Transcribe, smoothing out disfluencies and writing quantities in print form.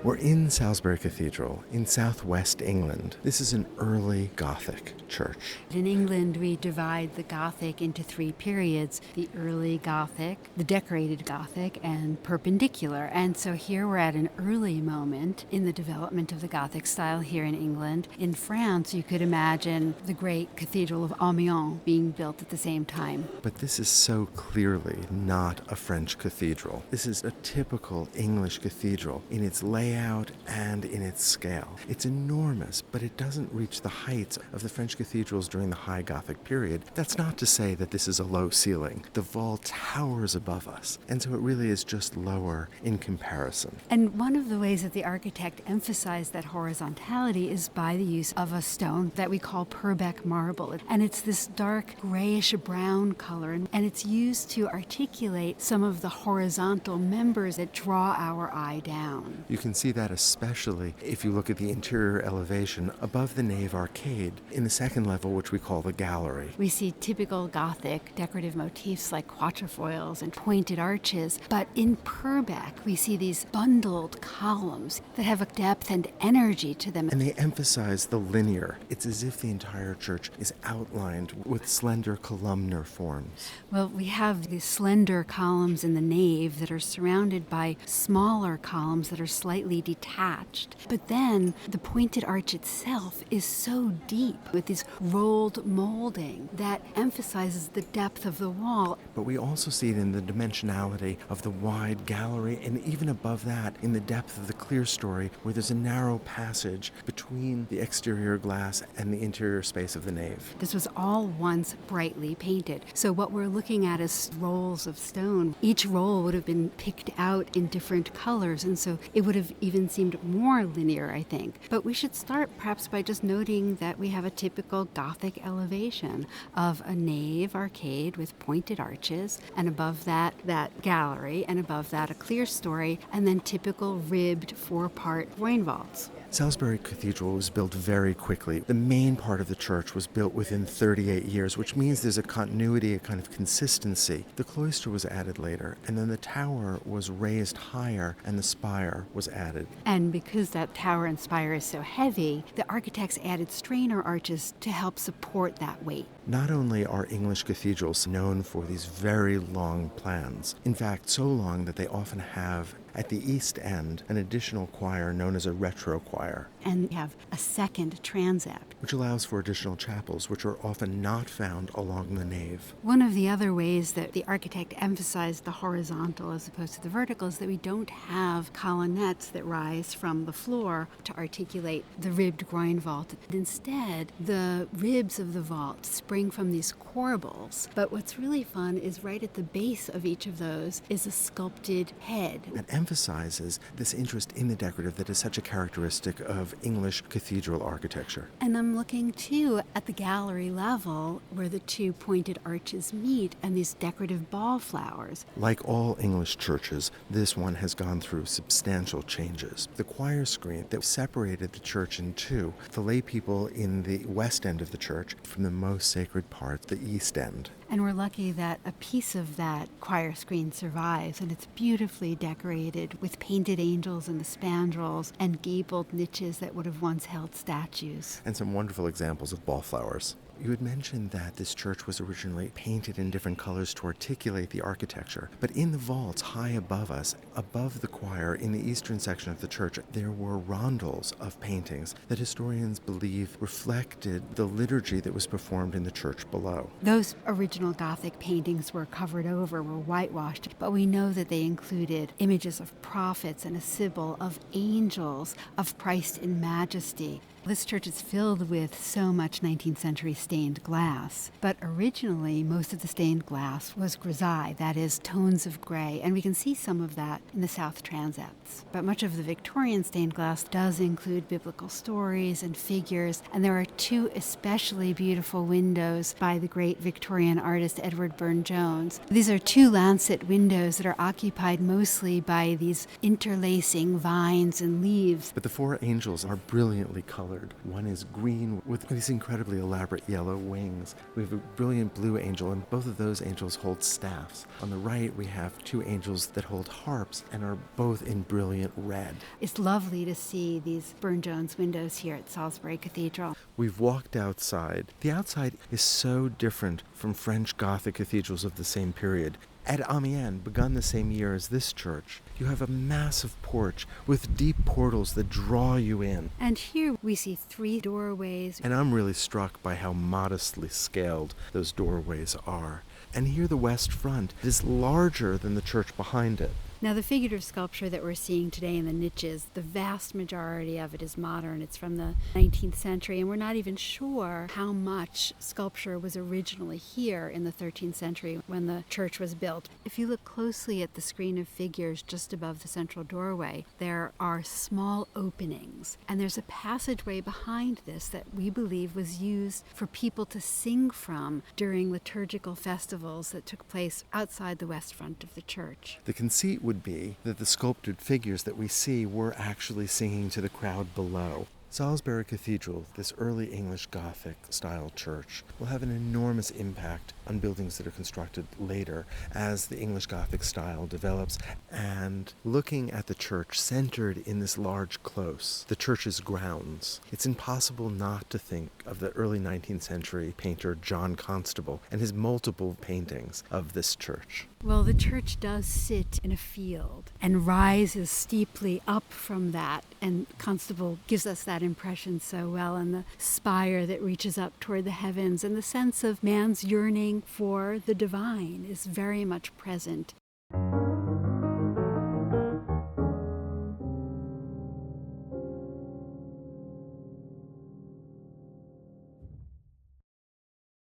We're in Salisbury Cathedral in southwest England. This is an early Gothic church. In England, we divide the Gothic into three periods: the early Gothic, the decorated Gothic, and perpendicular. And so here we're at an early moment in the development of the Gothic style here in England. In France, you could imagine the great Cathedral of Amiens being built at the same time. But this is so clearly not a French cathedral. This is a typical English cathedral in its layout and in its scale. It's enormous, but it doesn't reach the heights of the French cathedrals during the High Gothic period. That's not to say that this is a low ceiling. The vault towers above us, and so it really is just lower in comparison. And one of the ways that the architect emphasized that horizontality is by the use of a stone that we call Purbeck Marble. And it's this dark grayish brown color, and it's used to articulate some of the horizontal members that draw our eye down. You can see that especially if you look at the interior elevation above the nave arcade in the second level, which we call the gallery. We see typical Gothic decorative motifs like quatrefoils and pointed arches, but in Purbeck we see these bundled columns that have a depth and energy to them. And they emphasize the linear. It's as if the entire church is outlined with slender columnar forms. Well, we have these slender columns in the nave that are surrounded by smaller columns that are slightly detached. But then the pointed arch itself is so deep with this rolled molding that emphasizes the depth of the wall. But we also see it in the dimensionality of the wide gallery, and even above that in the depth of the clerestory, where there's a narrow passage between the exterior glass and the interior space of the nave. This was all once brightly painted. So what we're looking at is rolls of stone. Each roll would have been picked out in different colors, and so it would have even seemed more linear, I think. But we should start perhaps by just noting that we have a typical Gothic elevation of a nave arcade with pointed arches, and above that gallery, and above that a clerestory, and then typical ribbed four-part groin vaults. Salisbury Cathedral was built very quickly. The main part of the church was built within 38 years, which means there's a continuity, a kind of consistency. The cloister was added later, and then the tower was raised higher, and the spire was added. And because that tower and spire is so heavy, the architects added strainer arches to help support that weight. Not only are English cathedrals known for these very long plans, in fact, so long that they often have at the east end an additional choir known as a retro choir. And we have a second transept, which allows for additional chapels, which are often not found along the nave. One of the other ways that the architect emphasized the horizontal as opposed to the vertical is that we don't have colonnettes that rise from the floor to articulate the ribbed groin vault. Instead, the ribs of the vault spring from these corbels. But what's really fun is right at the base of each of those is a sculpted head. That emphasizes this interest in the decorative that is such a characteristic of English cathedral architecture. And I'm looking too at the gallery level where the two pointed arches meet and these decorative ball flowers. Like all English churches, this one has gone through substantial changes. The choir screen that separated the church in two, the lay people in the west end of the church from the most sacred part, the east end. And we're lucky that a piece of that choir screen survives, and it's beautifully decorated with painted angels in the spandrels and gabled niches that would have once held statues. And some wonderful examples of ball flowers. You had mentioned that this church was originally painted in different colors to articulate the architecture. But in the vaults high above us, above the choir, in the eastern section of the church, there were rondels of paintings that historians believe reflected the liturgy that was performed in the church below. Those original Gothic paintings were covered over, were whitewashed, but we know that they included images of prophets and a sibyl, of angels, of Christ in majesty. This church is filled with so much 19th century stained glass, but originally most of the stained glass was grisaille, that is, tones of gray, and we can see some of that in the south transepts. But much of the Victorian stained glass does include biblical stories and figures, and there are two especially beautiful windows by the great Victorian artist Edward Burne-Jones. These are two lancet windows that are occupied mostly by these interlacing vines and leaves. But the four angels are brilliantly colored. colored. One is green with these incredibly elaborate yellow wings. We have a brilliant blue angel, and both of those angels hold staffs. On the right, we have two angels that hold harps and are both in brilliant red. It's lovely to see these Burne-Jones windows here at Salisbury Cathedral. We've walked outside. The outside is so different from French Gothic cathedrals of the same period. At Amiens, begun the same year as this church, you have a massive porch with deep portals that draw you in. And here we see 3 doorways. And I'm really struck by how modestly scaled those doorways are. And here the west front is larger than the church behind it. Now, the figurative sculpture that we're seeing today in the niches, the vast majority of it is modern. It's from the 19th century, and we're not even sure how much sculpture was originally here in the 13th century when the church was built. If you look closely at the screen of figures just above the central doorway, there are small openings, and there's a passageway behind this that we believe was used for people to sing from during liturgical festivals that took place outside the west front of the church. The conceit would be that the sculptured figures that we see were actually singing to the crowd below. Salisbury Cathedral, this early English Gothic style church, will have an enormous impact on buildings that are constructed later as the English Gothic style develops. And looking at the church centered in this large close, the church's grounds, it's impossible not to think of the early 19th century painter John Constable and his multiple paintings of this church. Well, the church does sit in a field and rises steeply up from that, and Constable gives us that impression so well, and the spire that reaches up toward the heavens, and the sense of man's yearning for the divine is very much present